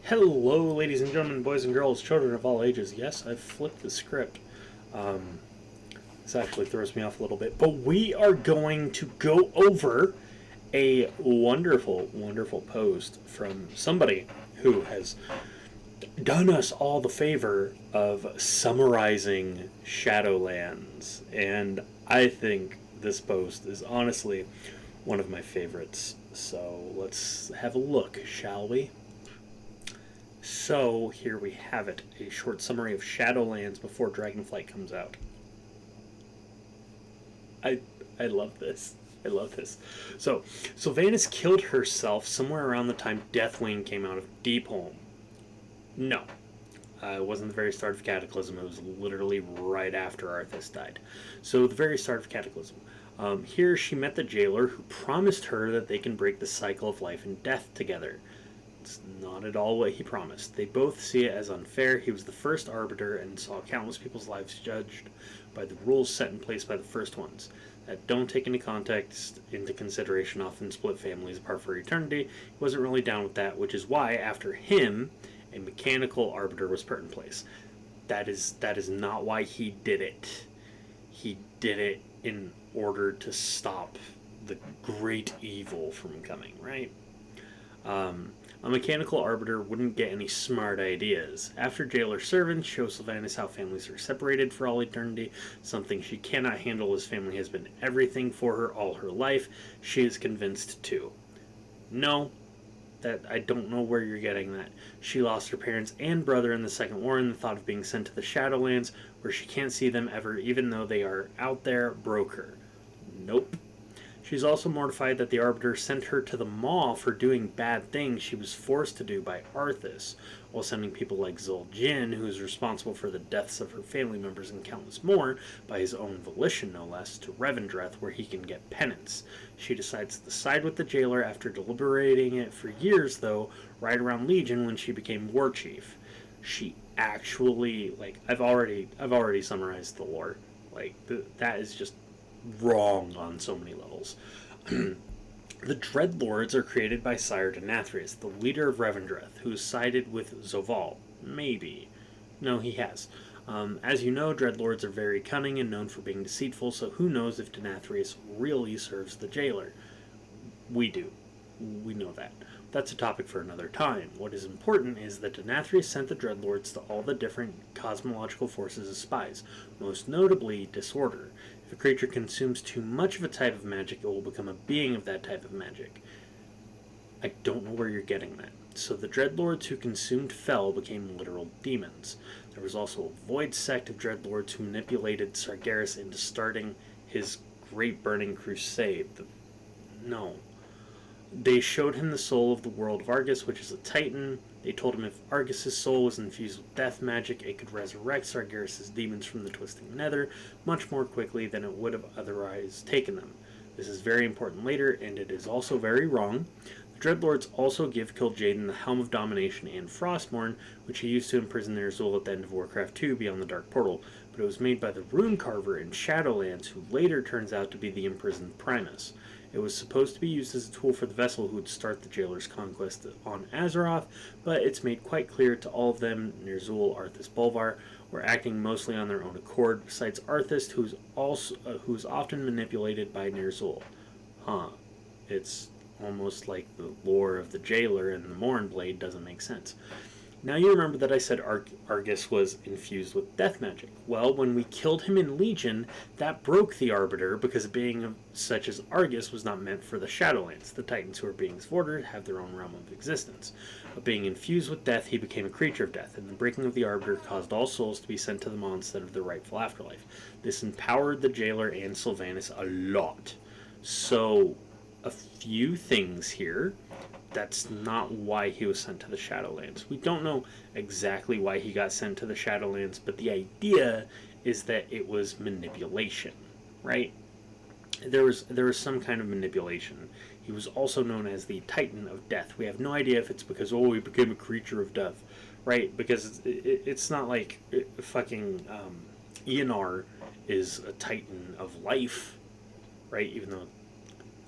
Hello, ladies and gentlemen, boys and girls, children of all ages. Yes, I've flipped the script. This actually throws me off a little bit. But we are going to go over a wonderful, wonderful post from somebody who has done us all the favor of summarizing Shadowlands. And I think this post is honestly one of my favorites. So let's have a look, shall we? So here we have it, a short summary of Shadowlands before Dragonflight comes out. I love this. I love this. So Sylvanas killed herself somewhere around the time Deathwing came out of Deepholm. No. It wasn't the very start of Cataclysm. It was literally right after Arthas died. So the very start of Cataclysm. Here she met the jailer who promised her that they can break the cycle of life and death together. It's not at all what he promised. They both see it as unfair. He was the first arbiter and saw countless people's lives judged by the rules set in place by the first ones that don't take into consideration often split families apart for eternity. He wasn't really down with that, which is why after him a mechanical arbiter was put in place. That is not why he did it. He did it in order to stop the great evil from coming, right? A mechanical arbiter wouldn't get any smart ideas. After jailer servants show Sylvanas how families are separated for all eternity, something she cannot handle as family has been everything for her all her life, she is convinced too. No, that I don't know where you're getting that. She lost her parents and brother in the Second War, and the thought of being sent to the Shadowlands, where she can't see them ever, even though they are out there, broke her. Nope. She's also mortified that the Arbiter sent her to the Maw for doing bad things she was forced to do by Arthas, while sending people like Zul'jin, who is responsible for the deaths of her family members and countless more, by his own volition no less, to Revendreth where he can get penance. She decides to side with the jailer after deliberating it for years, though, right around Legion when she became War Chief. She actually, I've already summarized the lore. That is just wrong on so many levels. The Dreadlords are created by Sire Denathrius, the leader of Revendreth, who sided with Zoval. Maybe. No, he has. As you know, Dreadlords are very cunning and known for being deceitful, so who knows if Denathrius really serves the jailer. We do. We know that. That's a topic for another time. What is important is that Denathrius sent the Dreadlords to all the different cosmological forces as spies, most notably disorder. If a creature consumes too much of a type of magic, it will become a being of that type of magic. I don't know where you're getting that. So the Dreadlords who consumed Fel became literal demons. There was also a void sect of Dreadlords who manipulated Sargeras into starting his Great Burning Crusade. No. They showed him the soul of the world of Argus, which is a titan. They told him if Argus's soul was infused with death magic, it could resurrect Sargeras' demons from the twisting nether much more quickly than it would have otherwise taken them. This is very important later, and it is also very wrong. The Dreadlords also give Kil'jaeden the Helm of Domination and Frostmourne, which he used to imprison Ner'zhul at the end of Warcraft 2 beyond the Dark Portal, but it was made by the Rune Carver in Shadowlands, who later turns out to be the imprisoned Primus. It was supposed to be used as a tool for the vessel who would start the jailer's conquest on Azeroth, but it's made quite clear to all of them, Ner'zhul, Arthas, Bolvar, were acting mostly on their own accord, besides Arthas, who's often manipulated by Ner'zhul. It's almost like the lore of the jailer and the Mournblade doesn't make sense. Now you remember that I said Argus was infused with death magic. Well, when we killed him in Legion, that broke the Arbiter because a being such as Argus was not meant for the Shadowlands. The Titans who are beings of order have their own realm of existence. But being infused with death, he became a creature of death, and the breaking of the Arbiter caused all souls to be sent to the Maw instead of the rightful afterlife. This empowered the jailer and Sylvanas a lot. So, a few things here. That's not why he was sent to the Shadowlands. We don't know exactly why he got sent to the Shadowlands, but the idea is that it was manipulation, right? There was some kind of manipulation. He was also known as the Titan of Death. We have no idea if it's because, he became a creature of death, right? Because it's not like fucking Eonar is a Titan of life, right? Even though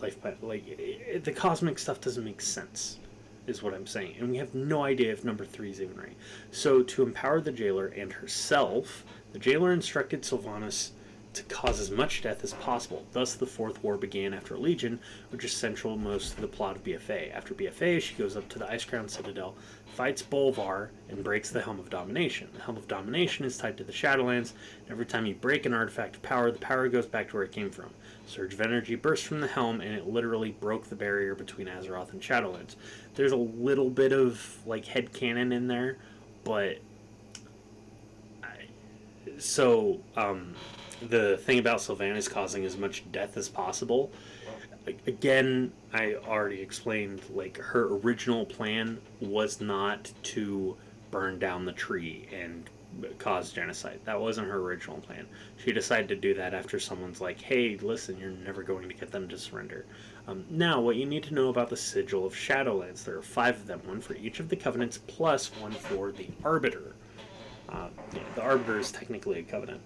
life, the cosmic stuff doesn't make sense. is what I'm saying. And we have no idea if number 3 is even right. So, to empower the jailer and herself, the jailer instructed Sylvanas to cause as much death as possible. Thus, the Fourth War began after Legion, which is central most to the plot of BFA. After BFA, she goes up to the Icecrown Citadel, fights Bolvar, and breaks the Helm of Domination. The Helm of Domination is tied to the Shadowlands, and every time you break an artifact of power, the power goes back to where it came from. A surge of energy burst from the helm, and it literally broke the barrier between Azeroth and Shadowlands. There's a little bit of, like, headcanon in there, but... the thing about Sylvanas causing as much death as possible, again, I already explained, like, her original plan was not to burn down the tree and cause genocide. That wasn't her original plan. She decided to do that after someone's like, hey, listen, you're never going to get them to surrender. Now, what you need to know about the Sigil of Shadowlands. There are 5 of them, one for each of the Covenants, plus one for the Arbiter. The Arbiter is technically a Covenant.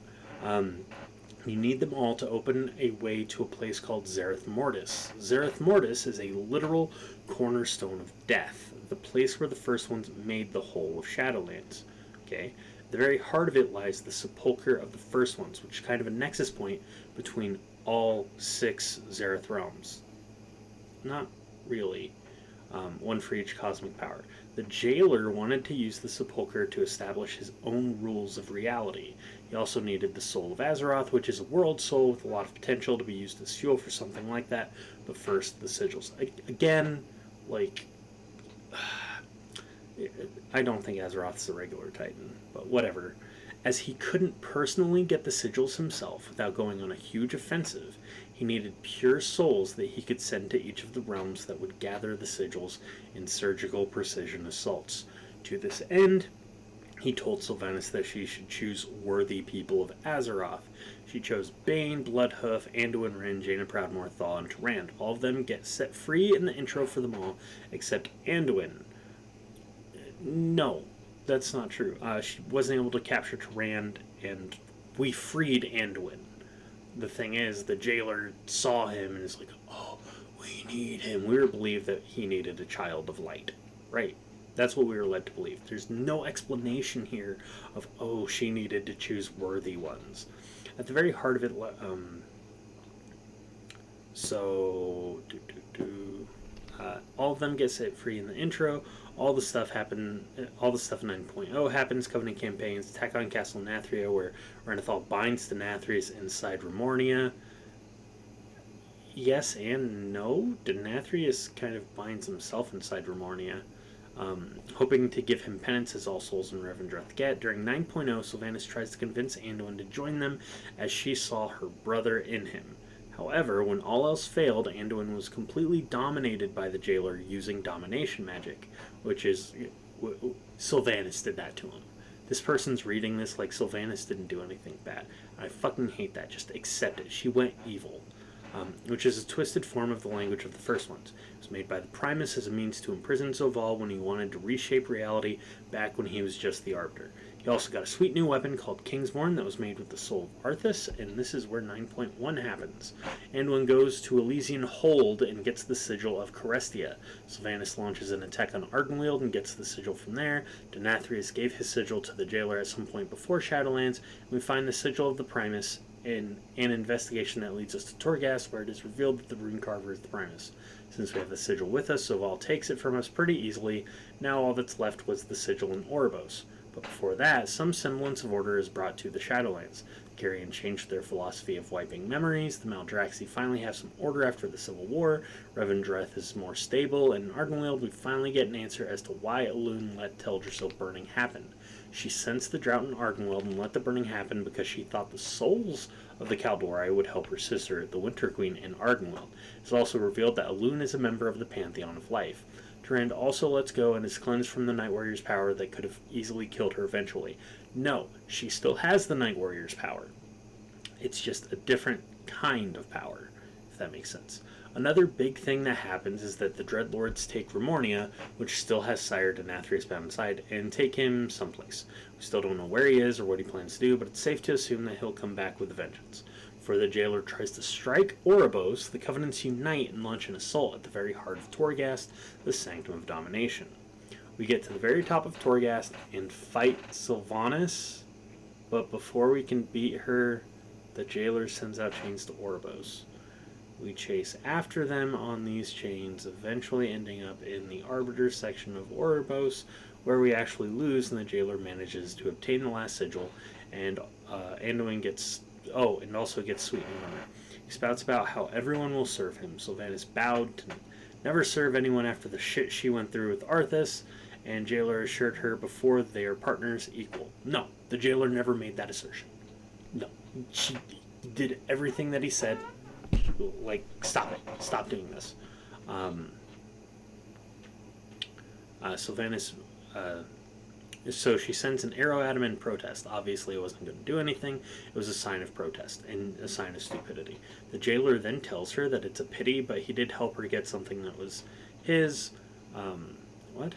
You need them all to open a way to a place called Zereth Mortis. Zereth Mortis is a literal cornerstone of death, the place where the first ones made the whole of Shadowlands. Okay? At the very heart of it lies the sepulchre of the first ones, which is kind of a nexus point between all 6 Zereth realms. Not really. One for each cosmic power. The jailer wanted to use the sepulchre to establish his own rules of reality. He also needed the soul of Azeroth, which is a world soul with a lot of potential to be used as fuel for something like that. But first, the sigils. Again, like, I don't think Azeroth's a regular Titan, but whatever. As he couldn't personally get the sigils himself without going on a huge offensive, he needed pure souls that he could send to each of the realms that would gather the sigils in surgical precision assaults. To this end, he told Sylvanas that she should choose worthy people of Azeroth. She chose Bane, Bloodhoof, Anduin Wrynn, Jaina Proudmoore, Thaw, and Tyrande. All of them get set free in the intro for them all, except Anduin. No, that's not true. She wasn't able to capture Tyrande, and we freed Anduin. The thing is, the jailer saw him and is like, oh, we need him. We were believed that he needed a child of light. Right. That's what we were led to believe. There's no explanation here of, oh, she needed to choose worthy ones. At the very heart of it, all of them get set free in the intro. All the stuff in 9.0 happens. Covenant campaigns, attack on Castle Nathria, where Renathal binds to Nathrius inside Remornia. Yes and no. Denathrius kind of binds himself inside Remornia, hoping to give him penance as all souls in Revendreth get. During 9.0, Sylvanas tries to convince Anduin to join them, as she saw her brother in him. However, when all else failed, Anduin was completely dominated by the jailer using domination magic, which is... Sylvanas did that to him. This person's reading this like Sylvanas didn't do anything bad. I fucking hate that. Just accept it. She went evil. Which is a twisted form of the language of the first ones. It was made by the Primus as a means to imprison Zoval when he wanted to reshape reality back when he was just the Arbiter. He also got a sweet new weapon called Kingsmorn that was made with the soul of Arthas, and this is where 9.1 happens. Anduin goes to Elysian Hold and gets the sigil of Carestia. Sylvanas launches an attack on Ardenweald and gets the sigil from there. Denathrius gave his sigil to the jailer at some point before Shadowlands, and we find the sigil of the Primus in an investigation that leads us to Torghast, where it is revealed that the Rune Carver is the Primus. Since we have the sigil with us, Zoval takes it from us pretty easily. Now all that's left was the sigil in Oribos. But before that, some semblance of order is brought to the Shadowlands. The Carrion changed their philosophy of wiping memories. The Maldraxi finally have some order after the Civil War. Revendreth is more stable, and in Ardenweald we finally get an answer as to why Elune let Teldrassil burning happen. She sensed the drought in Ardenweald and let the burning happen because she thought the souls of the Kaldori would help her sister, the Winter Queen, in Ardenweald. It's also revealed that Elune is a member of the Pantheon of Life. Tyrande also lets go and is cleansed from the Night Warrior's power that could have easily killed her eventually. No, she still has the Night Warrior's power. It's just a different kind of power, if that makes sense. Another big thing that happens is that the Dreadlords take Remornia, which still has Sire Denathrius bound inside, and take him someplace. We still don't know where he is or what he plans to do, but it's safe to assume that he'll come back with a vengeance. Before the jailer tries to strike Oribos, the Covenants unite and launch an assault at the very heart of Torghast, the Sanctum of Domination. We get to the very top of Torghast and fight Sylvanas, but before we can beat her, the jailer sends out chains to Oribos. We chase after them on these chains, eventually ending up in the Arbiter section of Oribos, where we actually lose, and the jailer manages to obtain the last sigil, and Anduin gets... Oh, and also gets sweetening armor. He spouts about how everyone will serve him. Sylvanas bowed to never serve anyone after the shit she went through with Arthas, and jailer assured her before they are partners equal. No, the jailer never made that assertion. No, she did everything that he said. Like, stop it. Stop doing this. Sylvanas, so she sends an arrow at him in protest. Obviously, it wasn't going to do anything. It was a sign of protest and a sign of stupidity. The jailer then tells her that it's a pity, but he did help her get something that was his. What?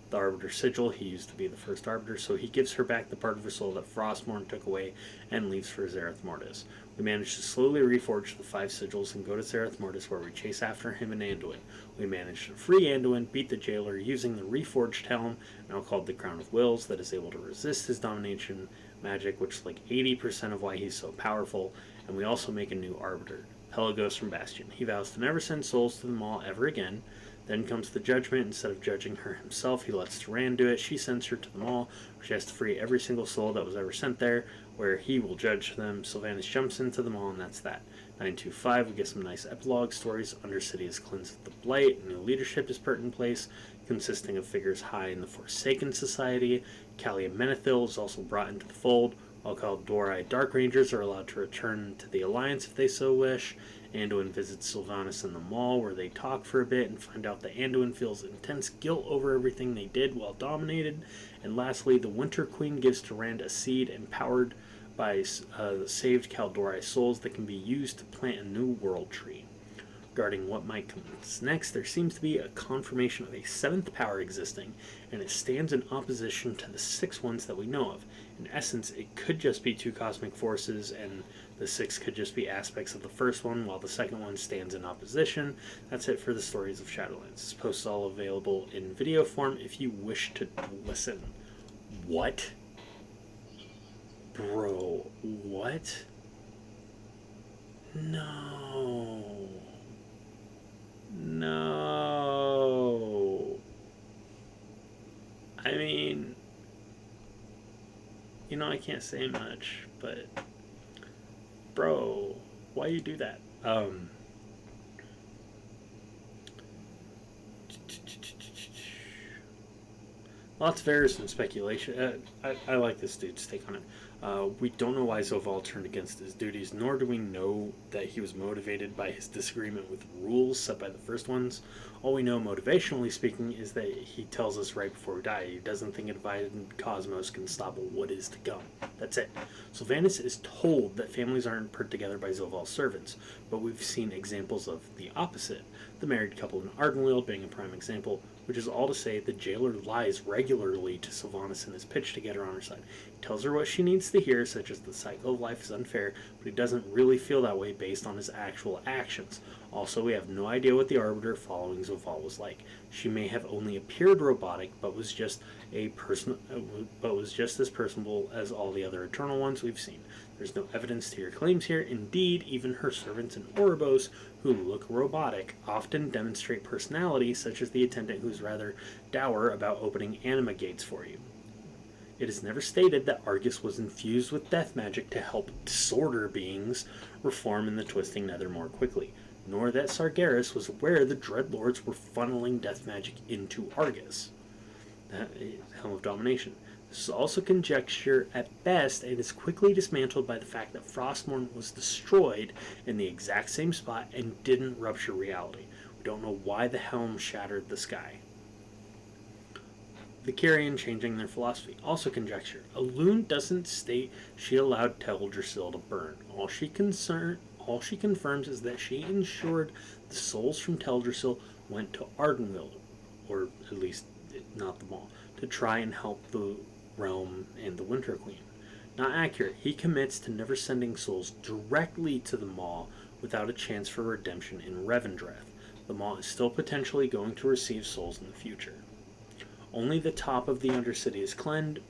The Arbiter Sigil. He used to be the first Arbiter, so he gives her back the part of her soul that Frostmourne took away and leaves for Zereth Mortis. We manage to slowly reforge the 5 sigils and go to Zereth Mortis, where we chase after him and Anduin. We manage to free Anduin, beat the jailer using the reforged helm, now called the Crown of Wills, that is able to resist his domination magic, which is like 80% of why he's so powerful, and we also make a new Arbiter, Pelagos from Bastion. He vows to never send souls to the Maw ever again. Then comes the judgment. Instead of judging her himself, he lets Turan do it. She sends her to the Maw, where she has to free every single soul that was ever sent there, where he will judge them. Sylvanas jumps into the Maw, and that's that. 925, we get some nice epilogue stories. Undercity is cleansed of the Blight. New leadership is put in place, consisting of figures high in the Forsaken Society. Kalia Menethil is also brought into the fold, while Kaldori Dark Rangers are allowed to return to the Alliance if they so wish. Anduin visits Sylvanas in the Mall, where they talk for a bit and find out that Anduin feels intense guilt over everything they did while dominated. And lastly, the Winter Queen gives to Rand a seed empowered by the saved Kaldori souls that can be used to plant a new world tree. Regarding what might come next, there seems to be a confirmation of a 7th power existing, and it stands in opposition to the 6 ones that we know of. In essence, it could just be 2 cosmic forces, and the 6 could just be aspects of the first one, while the second one stands in opposition. That's it for the Stories of Shadowlands. This post is all available in video form if you wish to listen. What? Bro, what? No. No. I mean, I can't say much, but bro, why you do that? Lots of errors and speculation. I like this dude's take on it. We don't know why Zoval turned against his duties, nor do we know that he was motivated by his disagreement with rules set by the first ones. All we know, motivationally speaking, is that he tells us right before we die he doesn't think a divided cosmos can stop what is to come. That's it. Sylvanas is told that families aren't put together by Zoval's servants, but we've seen examples of the opposite. The married couple in Ardenweald being a prime example, which is all to say the jailer lies regularly to Sylvanas in his pitch to get her on her side. He tells her what she needs to hear, such as the cycle of life is unfair, but he doesn't really feel that way based on his actual actions. Also, we have no idea what the Arbiter following Zoval was like. She may have only appeared robotic, but was just as personable as all the other Eternal ones we've seen. There's no evidence to your claims here. Indeed, even her servants in Oribos, who look robotic, often demonstrate personality, such as the attendant who's rather dour about opening anima gates for you. It is never stated that Argus was infused with death magic to help disorder beings reform in the twisting nether more quickly, nor that Sargeras was aware the Dreadlords were funneling death magic into Argus. That is Helm of Domination. This is also conjecture at best, and is quickly dismantled by the fact that Frostmourne was destroyed in the exact same spot and didn't rupture reality. We don't know why the helm shattered the sky. The Kyrian changing their philosophy. Also conjecture. Elune doesn't state she allowed Teldrassil to burn. All she confirms is that she ensured the souls from Teldrassil went to Ardenweald, or at least not the Maw, to try and help the realm and the Winter Queen. Not accurate. He commits to never sending souls directly to the Maw without a chance for redemption in Revendreth. The Maw is still potentially going to receive souls in the future. Only the top of the Undercity is cleansed,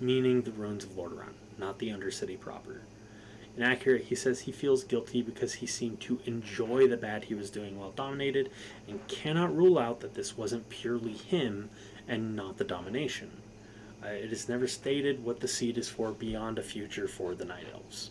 meaning the ruins of Lordaeron, not the Undercity proper. Inaccurate, he says he feels guilty because he seemed to enjoy the bad he was doing while dominated, and cannot rule out that this wasn't purely him and not the domination. It is never stated what the seed is for beyond a future for the Night Elves.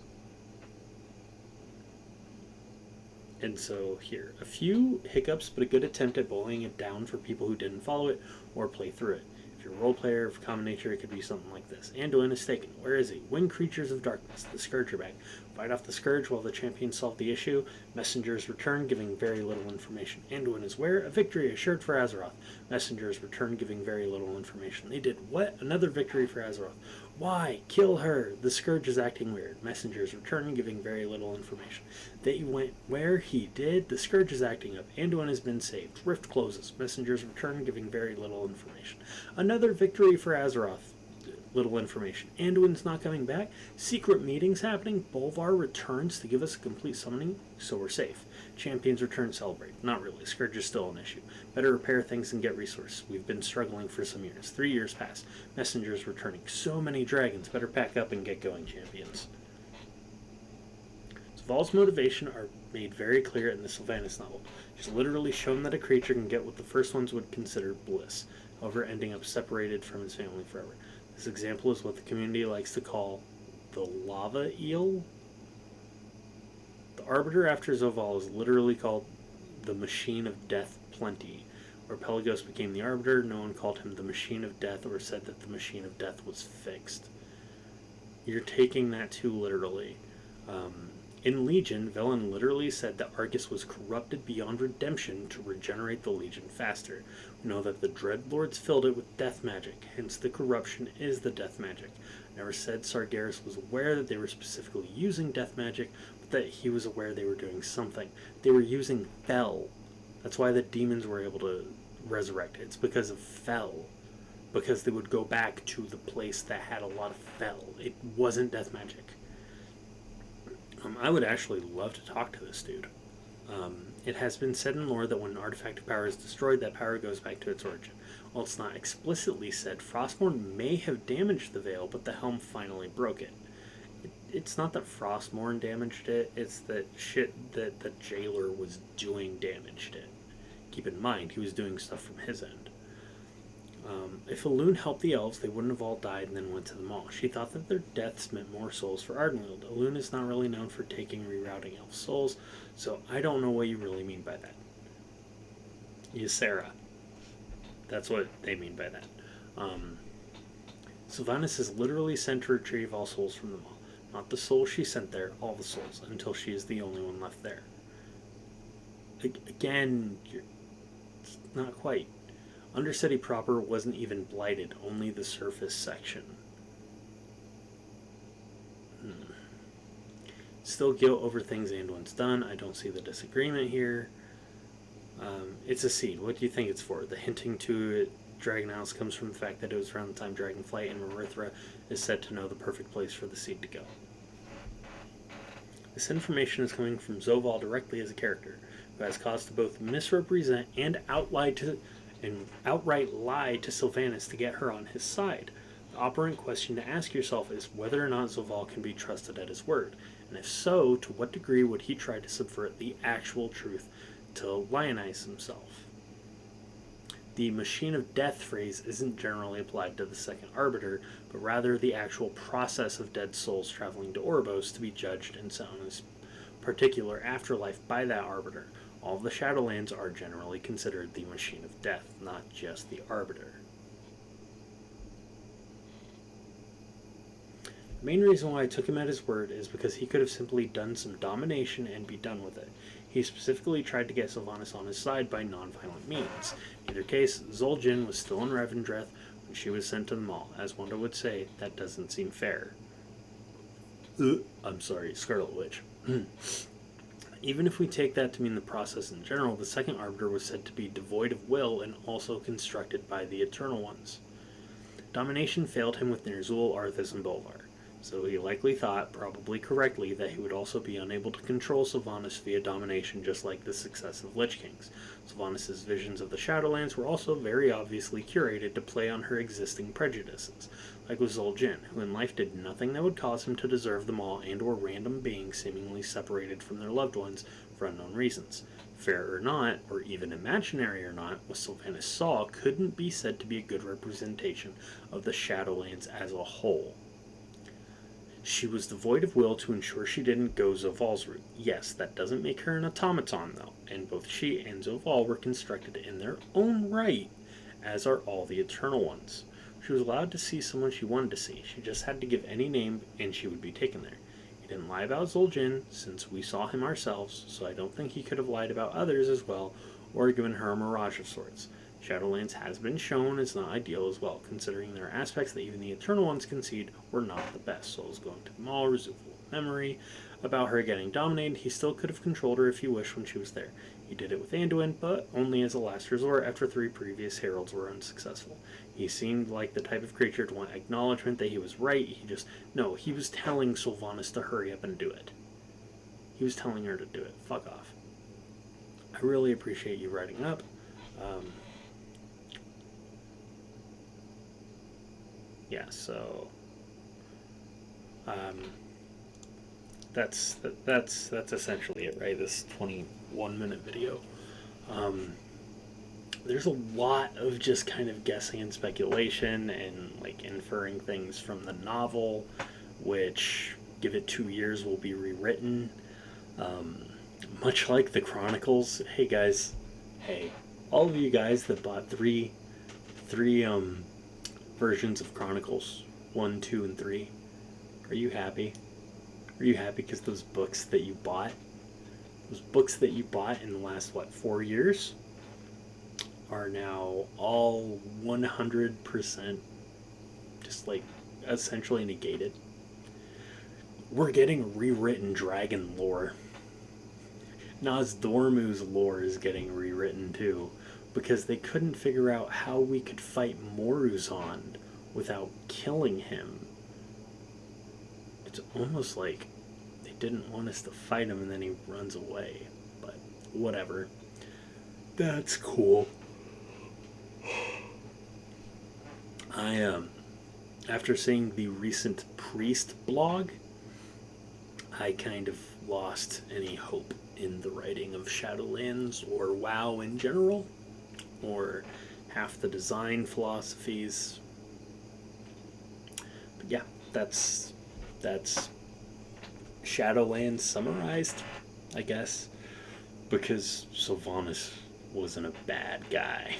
And so here, a few hiccups, but a good attempt at boiling it down for people who didn't follow it or play through it. If you're a role player of common nature, it could be something like this. Anduin is taken. Where is he? Winged creatures of darkness. The Scourge are back. Fight off the Scourge while the champions solve the issue. Messengers return, giving very little information. Anduin is where? A victory assured for Azeroth. Messengers return, giving very little information. They did what? Another victory for Azeroth. Why? Kill her. The Scourge is acting weird. Messengers return, giving very little information. They went where? He did. The Scourge is acting up. Anduin has been saved. Rift closes. Messengers return, giving very little information. Another victory for Azeroth. Little information. Anduin's not coming back. Secret meetings happening. Bolvar returns to give us a complete summoning, so we're safe. Champions return, celebrate. Not really. Scourge is still an issue. Better repair things and get resources. We've been struggling for some years. 3 years pass. Messengers returning. So many dragons. Better pack up and get going, champions. Zval's motivation are made very clear in the Sylvanas novel. She's literally shown that a creature can get what the first ones would consider bliss, however ending up separated from his family forever. This example is what the community likes to call the lava eel. The Arbiter after Zoval is literally called the Machine of Death Plenty. Where Pelagos became the Arbiter, no one called him the Machine of Death or said that the Machine of Death was fixed. You're taking that too literally. In Legion, Velen literally said that Argus was corrupted beyond redemption to regenerate the Legion faster. We know that the Dreadlords filled it with death magic, hence the corruption is the death magic. Never said Sargeras was aware that they were specifically using death magic, but that he was aware they were doing something. They were using Fel. That's why the demons were able to resurrect. It's because of Fel. Because they would go back to the place that had a lot of Fel. It wasn't death magic. I would actually love to talk to this dude. It has been said in lore that when an artifact of power is destroyed, that power goes back to its origin. While it's not explicitly said, Frostmourne may have damaged the Veil, but the helm finally broke it. It's not that Frostmourne damaged it, it's that shit that the jailer was doing damaged it. Keep in mind, he was doing stuff from his end. If Elune helped the elves, they wouldn't have all died and then went to the Maw. She thought that their deaths meant more souls for Ardenweald. Elune is not really known for taking rerouting elf souls, so I don't know what you really mean by that. Ysera. That's what they mean by that. Sylvanas is literally sent to retrieve all souls from the Maw. Not the souls she sent there, all the souls, until she is the only one left there. Again, not quite. Undercity proper wasn't even blighted, only the surface section. Still guilt over things Anduin's done. I don't see the disagreement here. It's a seed. What do you think it's for? The hinting to it, Dragon Isles comes from the fact that it was around the time Dragonflight and Marithra is said to know the perfect place for the seed to go. This information is coming from Zoval directly as a character, who has cause to both misrepresent and outright lie to Sylvanas to get her on his side. The operant question to ask yourself is whether or not Zoval can be trusted at his word, and if so, to what degree would he try to subvert the actual truth to lionize himself? The Machine of Death phrase isn't generally applied to the Second Arbiter, but rather the actual process of dead souls traveling to Oribos to be judged and set on his particular afterlife by that Arbiter. All of the Shadowlands are generally considered the Machine of Death, not just the Arbiter. The main reason why I took him at his word is because he could have simply done some domination and be done with it. He specifically tried to get Sylvanas on his side by non-violent means. In either case, Zul'jin was still in Revendreth when she was sent to the Maw. As Wanda would say, that doesn't seem fair. I'm sorry, Scarlet Witch. Even if we take that to mean the process in general, the Second Arbiter was said to be devoid of will and also constructed by the Eternal Ones. Domination failed him with Ner'zhul, Arthas, and Bolvar. so he likely thought, probably correctly, that he would also be unable to control Sylvanas via domination, just like the successive Lich Kings. Sylvanas' visions of the Shadowlands were also very obviously curated to play on her existing prejudices, like with Zul'jin, who in life did nothing that would cause him to deserve them all and or random beings seemingly separated from their loved ones for unknown reasons. Fair or not, or even imaginary or not, what Sylvanas saw couldn't be said to be a good representation of the Shadowlands as a whole. She was devoid of will to ensure she didn't go Zoval's route. Yes, that doesn't make her an automaton, though, and both she and Zoval were constructed in their own right, as are all the Eternal Ones. She was allowed to see someone she wanted to see. She just had to give any name, and she would be taken there. He didn't lie about Zul'jin, since we saw him ourselves, so I don't think he could have lied about others as well, or given her a mirage of sorts. Shadowlands has been shown as not ideal as well, considering there are aspects that even the Eternal Ones concede were not the best. Souls going to Maul, residual memory about her getting dominated. He still could have controlled her if he wished when she was there. He did it with Anduin, but only as a last resort after 3 previous heralds were unsuccessful. He seemed like the type of creature to want acknowledgement that he was right. He was telling Sylvanas to hurry up and do it. He was telling her to do it. Fuck off. I really appreciate you writing up. Yeah, so that's essentially it, right? This 21-minute video. There's a lot of just kind of guessing and speculation and like inferring things from the novel, which, give it 2 years, will be rewritten. Much like the Chronicles. Hey guys, all of you guys that bought three versions of Chronicles 1, 2, and 3. Are you happy? Are you happy because those books that you bought in the last 4 years are now all 100% just like essentially negated? We're getting rewritten dragon lore. Nozdormu's lore is getting rewritten too, because they couldn't figure out how we could fight Moruzond without killing him. It's almost like they didn't want us to fight him and then he runs away. But whatever. That's cool. After seeing the recent Priest blog, I kind of lost any hope in the writing of Shadowlands or WoW in general, or half the design philosophies. But yeah, that's Shadowlands summarized, I guess, because Sylvanas wasn't a bad guy.